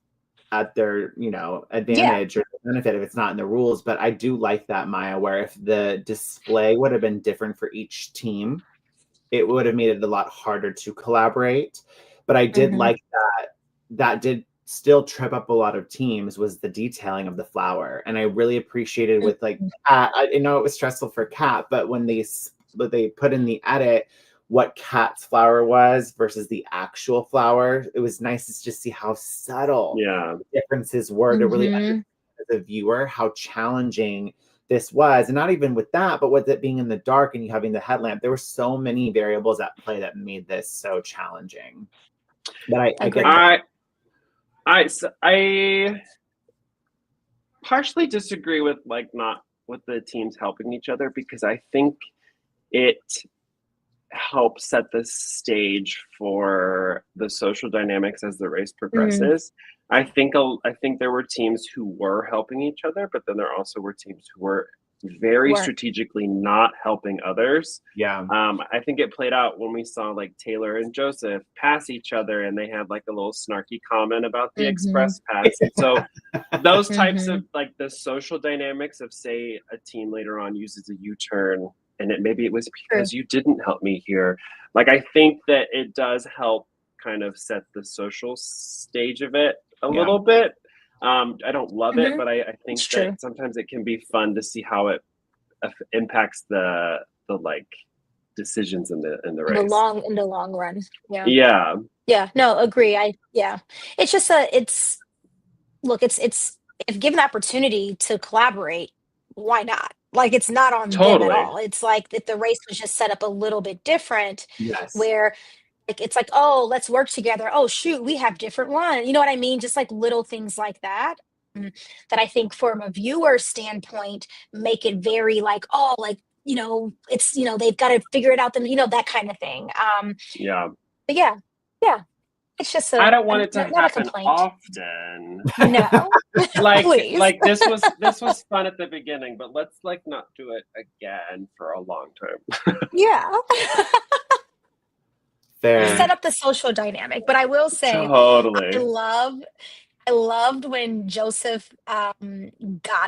at their, Yeah. advantage or benefit if it's not in the rules. But I do like that, Maya, where if the display would have been different for each team, it would have made it a lot harder to collaborate. But I did Mhm. like that did still trip up a lot of teams was the detailing of the flower. And I really appreciated with like Mhm. Kat, I know it was stressful for Kat, but when they put in the edit what Kat's flower was versus the actual flower, it was nice to just see how subtle Yeah. the differences were to really understand Mhm. as a viewer how challenging this was. And not even with that, but with it being in the dark and you having the headlamp, there were so many variables at play that made this so challenging. But I get Agreed. that. I partially disagree with like not with the teams helping each other, because I think it helps set the stage for the social dynamics as the race Mm, progresses. I think there were teams who were helping each other, but then there also were teams who were very work. strategically not helping others. Yeah. I think it played out when we saw like Taylor and Joseph pass each other, and they had like a little snarky comment about the Mhm. express pass. And so those types of Mhm. like the social dynamics of, say, a team later on uses a U-turn, and maybe it was True. because you didn't help me here. Like, I think that it does help kind of set the social stage of it a Yeah. little bit. I don't love it, Mhm. but I think It's that true. sometimes it can be fun to see how it impacts the like decisions in the race. In the long run. Yeah. Yeah, Yeah. No, agree. Yeah. It's just it's look, it's if given the opportunity to collaborate, why not? Like, it's not on them at totally. all. It's like if the race was just set up a little bit different, Yes. where like it's like, "Oh, let's work together. Oh, shoot, we have different one." You know what I mean? Just like little things like that, that I think from a viewer standpoint make it very like, "Oh, like, it's, they've gotta figure it out them," that kind of thing. Yeah. But yeah, yeah, it's just I don't want it to not a happen complaint. often. No, please. Like this was fun at the beginning, but let's like not do it again for a long term. Yeah. Set Fair. up the social dynamic, but I will say, I Totally. love I loved when Joseph, got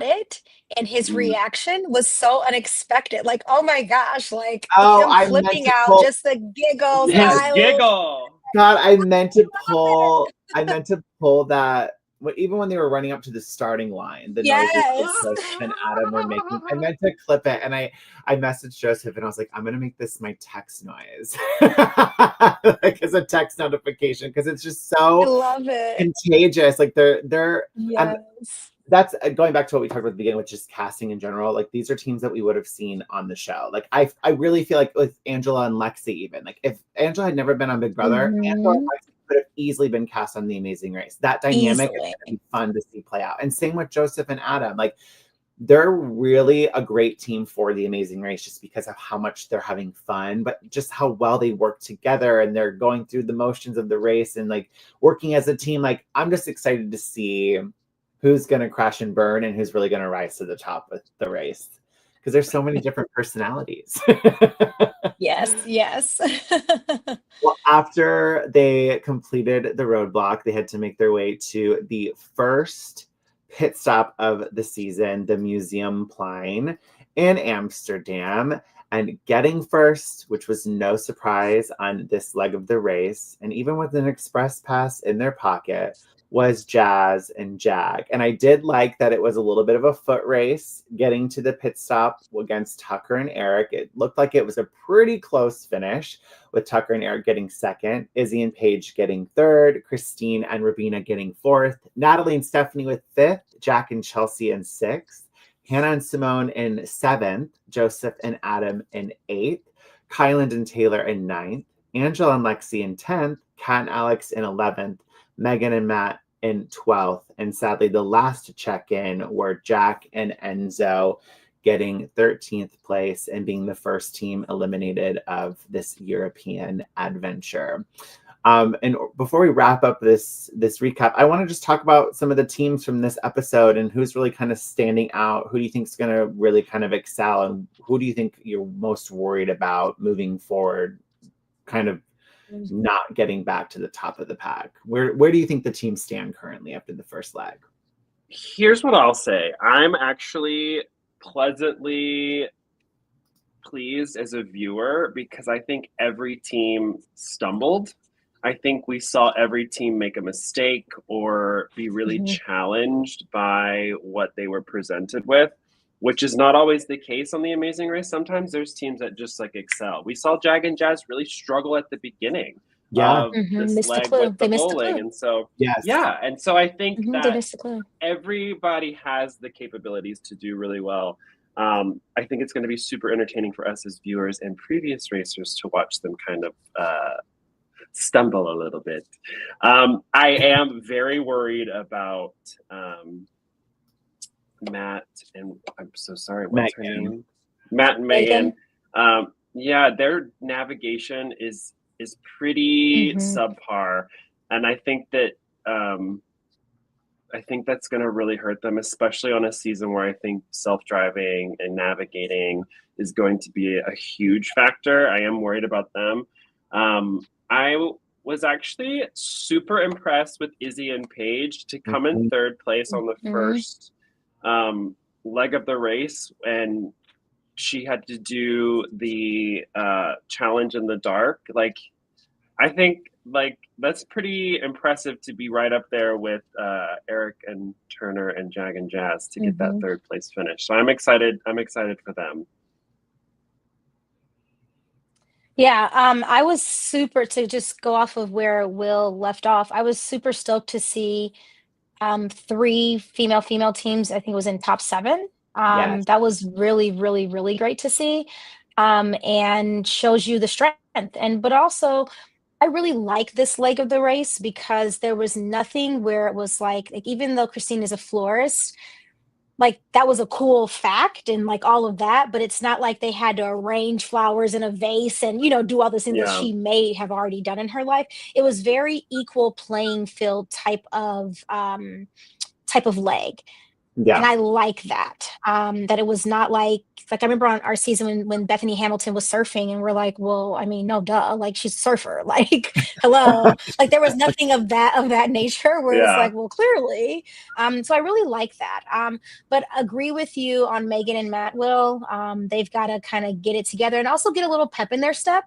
it, and his Mm. reaction was so unexpected, like, oh my gosh, like, Oh, him I meant flipping to out, pull. just the giggles, His Yes. giggle. God, I meant to it. pull. I meant to pull that. Even when they were running up to the starting line, the noises that Yes. Joseph and Adam were making, I meant to clip it, and I messaged Joseph, and I was like, I'm gonna make this my text noise, like as a text notification, because it's just I so love it. contagious. Like they're and Yes. that's going back to what we talked about at the beginning with just casting in general. Like these are teams that we would have seen on the show. Like I really feel like with Angela and Lexi, even like if Angela had never been on Big Brother, Angela and Mhm. Lexi could have easily been cast on The Amazing Race. That dynamic is Easily. going to be fun to see play out. And same with Joseph and Adam. Like they're really a great team for The Amazing Race just because of how much they're having fun, but just how well they work together and they're going through the motions of the race and like working as a team. Like I'm just excited to see who's going to crash and burn and who's really going to rise to the top with the race because there's so many different personalities. Yes, yes. Well, after they completed the roadblock, they had to make their way to the first pit stop of the season, the Museumplein in Amsterdam. And getting first, which was no surprise on this leg of the race, and even with an express pass in their pocket, was Jazz and Jag. And I did like that it was a little bit of a foot race getting to the pit stop against Tucker and Eric. It looked like it was a pretty close finish, with Tucker and Eric getting second, Izzy and Paige getting third, Christine and Rabina getting fourth, Natalie and Stephanie with fifth, Jack and Chelsea in sixth, Hannah and Simone in seventh, Joseph and Adam in eighth, Kyland and Taylor in ninth, Angela and Lexi in 10th, Kat and Alex in 11th, Megan and Matt in 12th. And sadly, the last to check in were Jack and Enzo getting 13th place and being the first team eliminated of this European adventure. And before we wrap up this recap, I want to just talk about some of the teams from this episode and who's really kind of standing out. Who do you think is going to really kind of excel, and who do you think you're most worried about moving forward, kind of not getting back to the top of the pack? Where do you think the teams stand currently after the first leg? Here's what I'll say. I'm actually pleasantly pleased as a viewer because I think every team stumbled. I think we saw every team make a mistake or be really challenged by what they were presented with, which is not always the case on The Amazing Race. Sometimes there's teams that just like excel. We saw Jag and Jazz really struggle at the beginning of this leg with the bowling. And so, and so I think that everybody has the capabilities to do really well. I think it's going to be super entertaining for us as viewers and previous racers to watch them kind of stumble a little bit. I am very worried about Matt and I'm so sorry, what's her name? Matt and Megan. Their navigation is pretty subpar, and I think that that's going to really hurt them, especially on a season where I think self-driving and navigating is going to be a huge factor. I am worried about them. I was actually super impressed with Izzy and Paige to come in third place on the first leg of the race, and she had to do the challenge in the dark. Like, I think that's pretty impressive to be right up there with Eric and Turner and Jag and Jazz to get that third place finish. So I'm excited for them. Yeah, I was super, to just go off of where Will left off, I was super stoked to see 3 female teams. I think it was in top 7. That was really, really, really great to see, and shows you the strength. But also, I really like this leg of the race because there was nothing where it was like even though Christine is a florist, like that was a cool fact and like all of that, but it's not like they had to arrange flowers in a vase and do all the things that she may have already done in her life. It was very equal playing field type of leg. And I like that, that it was not like I remember on our season when Bethany Hamilton was surfing and we're like, well, I mean, no, duh, like she's a surfer, like, hello. Like there was nothing of that nature where it's like, well, clearly. So I really like that. But agree with you on Megan and Matt. Will, they've got to kind of get it together and also get a little pep in their step.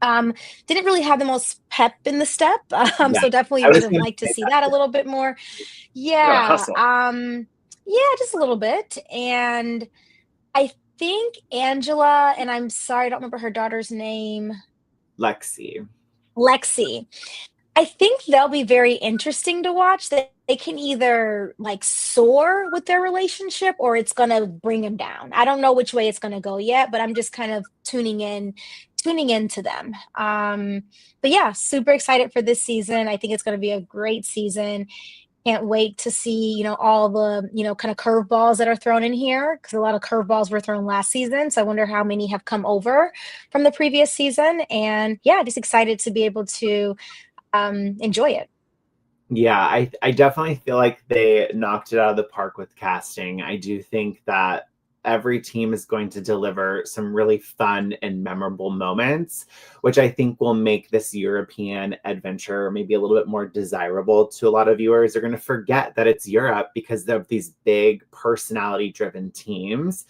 Didn't really have the most pep in the step. So definitely would have liked to see that a little bit more. Just a little bit. And I think Angela, and I'm sorry, I don't remember her daughter's name. Lexi. I think they'll be very interesting to watch. They can either like soar with their relationship or it's going to bring them down. I don't know which way it's going to go yet, but I'm just kind of tuning into them. But yeah, super excited for this season. I think it's going to be a great season. Can't wait to see, all the, kind of curveballs that are thrown in here, because a lot of curveballs were thrown last season. So I wonder how many have come over from the previous season. And yeah, just excited to be able to enjoy it. Yeah, I definitely feel like they knocked it out of the park with casting. I do think that every team is going to deliver some really fun and memorable moments, which I think will make this European adventure maybe a little bit more desirable to a lot of viewers. They're going to forget that it's Europe because of these big personality-driven teams.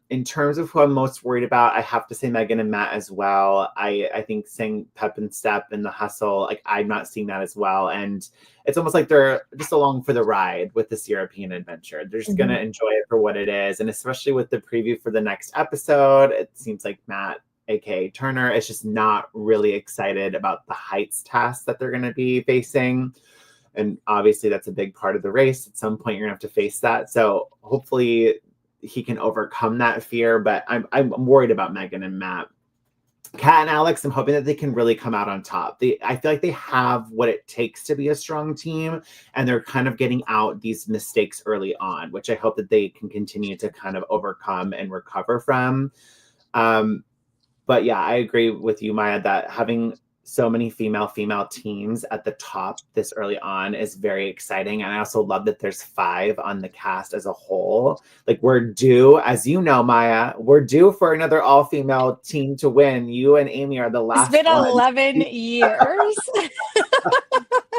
In terms of who I'm most worried about, I have to say Megan and Matt as well. I think saying Pep and Step and the hustle, like I'm not seeing that as well. And it's almost like they're just along for the ride with this European adventure. They're just going to enjoy it for what it is. And especially with the preview for the next episode, it seems like Matt, aka Turner, is just not really excited about the heights task that they're going to be facing. And obviously that's a big part of the race. At some point you're going to have to face that. So hopefully he can overcome that fear, but I'm worried about Megan and Matt. Kat and Alex, I'm hoping that they can really come out on top. I feel like they have what it takes to be a strong team, and they're kind of getting out these mistakes early on, which I hope that they can continue to kind of overcome and recover from. But yeah, I agree with you, Maya, that having so many female teams at the top this early on is very exciting. And I also love that there's 5 on the cast as a whole. Like we're due, as you know, Maya, we're due for another all-female team to win. You and Amy are the last It's been one. 11 years.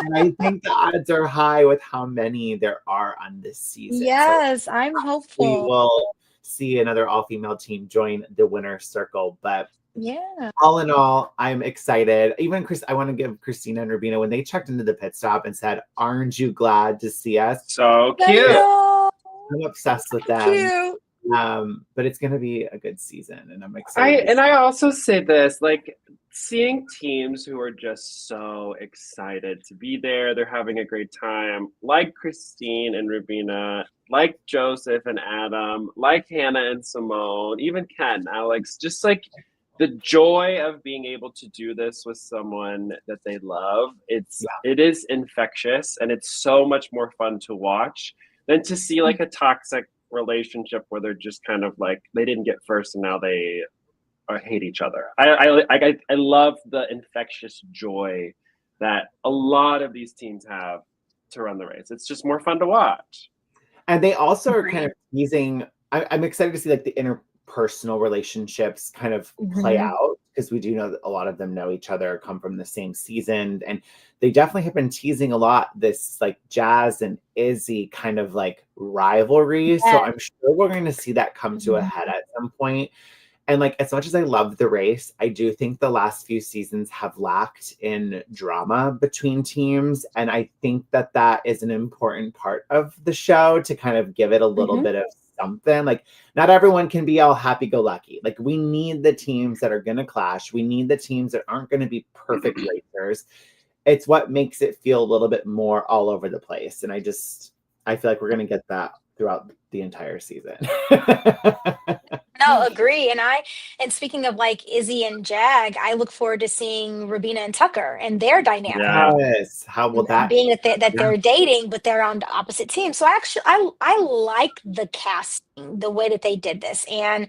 And I think the odds are high with how many there are on this season. Yes, so I'm we hopeful. will see another all-female team join the winner's circle. But Yeah. all in all, I'm excited. Even I want to give Christina and Rubina, when they checked into the pit stop and said, "Aren't you glad to see us?" So cute. I'm obsessed with them. Cute. But it's going to be a good season, and I'm excited. I also say this, like seeing teams who are just so excited to be there, they're having a great time, like Christine and Rubina, like Joseph and Adam, like Hannah and Simone, even Kat and Alex, just like the joy of being able to do this with someone that they love. It is infectious, and it's so much more fun to watch than to see like a toxic relationship where they're just kind of like they didn't get first and now they hate each other. I love the infectious joy that a lot of these teams have to run the race. It's just more fun to watch. And they also are kind of teasing. I'm excited to see like the interpersonal relationships kind of play out, because we do know that a lot of them know each other, come from the same season, and they definitely have been teasing a lot this like Jazz and Izzy kind of like rivalry. So I'm sure we're going to see that come to a head at some point. And like, as much as I love the race, I do think the last few seasons have lacked in drama between teams. And I think that that is an important part of the show, to kind of give it a little bit of something. Like, not everyone can be all happy-go-lucky. Like, we need the teams that are going to clash. We need the teams that aren't going to be perfect racers. It's what makes it feel a little bit more all over the place. And I feel like we're going to get that throughout the entire season. No, agree. And speaking of like Izzy and Jag, I look forward to seeing Rubina and Tucker and their dynamic. Yes. How will that being that they're dating, but they're on the opposite team. So actually, I like the casting, the way that they did this. And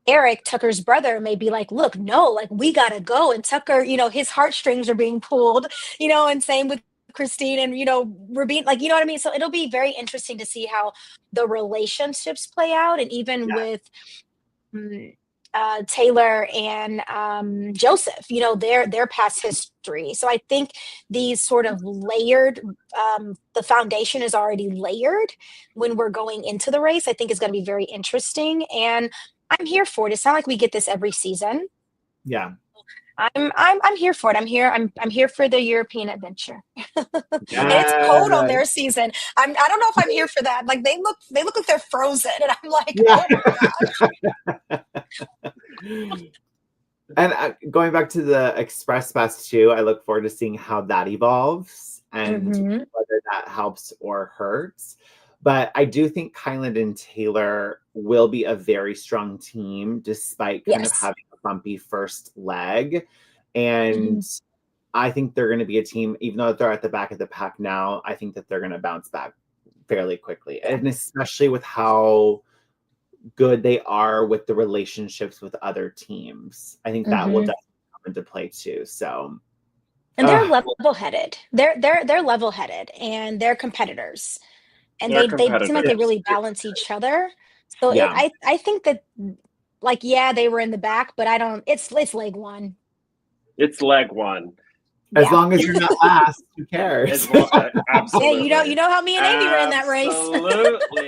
Eric, Tucker's brother, may be like, look, no, like we gotta go. And Tucker, his heartstrings are being pulled, and same with Christine and Rubin, like, you know what I mean? So it'll be very interesting to see how the relationships play out, and even with Taylor and Joseph, their past history. So I think these sort of layered, the foundation is already layered when we're going into the race. I think it's going to be very interesting, and I'm here for it. It's not like we get this every season. Yeah. I'm here for it. I'm here for the European adventure. And it's cold on their season. I don't know if I'm here for that. Like they look like they're frozen, and I'm like, oh my gosh. And going back to the Express Bus too, I look forward to seeing how that evolves and whether that helps or hurts. But I do think Kyland and Taylor will be a very strong team, despite kind of having a bumpy first leg. And I think they're going to be a team, even though they're at the back of the pack now, I think that they're going to bounce back fairly quickly. And especially with how good they are with the relationships with other teams. I think that will definitely come into play too. So, and they're level-headed. They're level-headed, and they're competitors. And they seem like they really balance each other. So Yeah. I think that, like, yeah, they were in the back, but I don't. It's leg one. It's leg one. As Yeah. long as you're not last, who cares? As well, Yeah, absolutely. you know how me and Amy were in that race. Absolutely.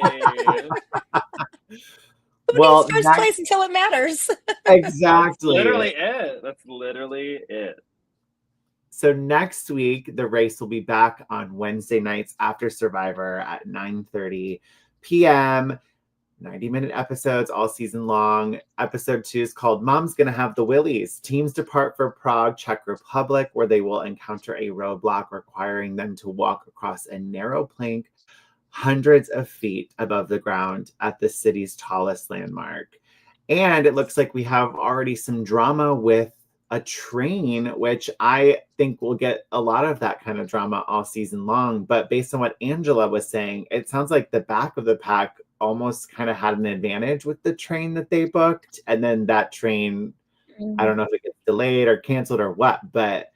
Who needs Well, first place until it matters? exactly. Literally it. That's literally it. So next week, the race will be back on Wednesday nights after Survivor at 9:30 p.m. 90-minute episodes all season long. Episode 2 is called Mom's Gonna Have the Willies. Teams depart for Prague, Czech Republic, where they will encounter a roadblock requiring them to walk across a narrow plank hundreds of feet above the ground at the city's tallest landmark. And it looks like we have already some drama with a train, which I think will get a lot of that kind of drama all season long. But based on what Angela was saying, it sounds like the back of the pack almost kind of had an advantage with the train that they booked. And then that train, I don't know if it gets delayed or canceled or what, but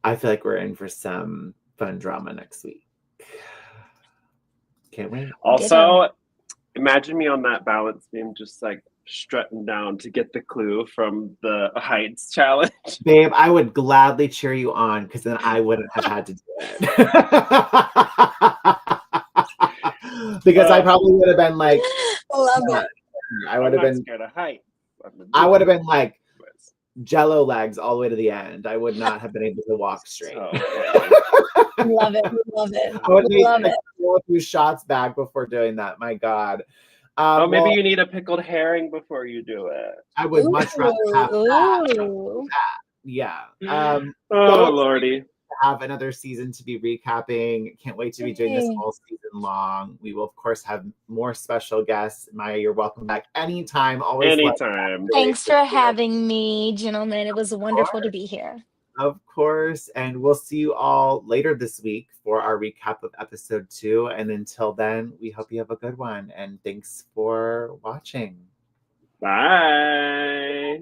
I feel like we're in for some fun drama next week. Can't wait. Also, imagine me on that balance beam just like strutting down to get the clue from the heights challenge. Babe, I would gladly cheer you on because then I wouldn't have had to do it. Because I probably would have been like, Love it. I would have been scared of heights. I would have been like Jello legs all the way to the end. I would not have been able to walk straight. Love it. Love it. I would need Love to it. throw a few shots back before doing that. My God. Maybe well, you need a pickled herring before you do it. I would much rather have that. Ooh. Yeah. Oh, so Lordy. have another season to be recapping. Can't wait to be doing this Yay. all season long. We will, of course, have more special guests. Maya, you're welcome back anytime. Always Anytime. Thanks for having me, gentlemen. It was wonderful to be here. Of course. And we'll see you all later this week for our recap of episode 2. And until then, we hope you have a good one. And thanks for watching. Bye.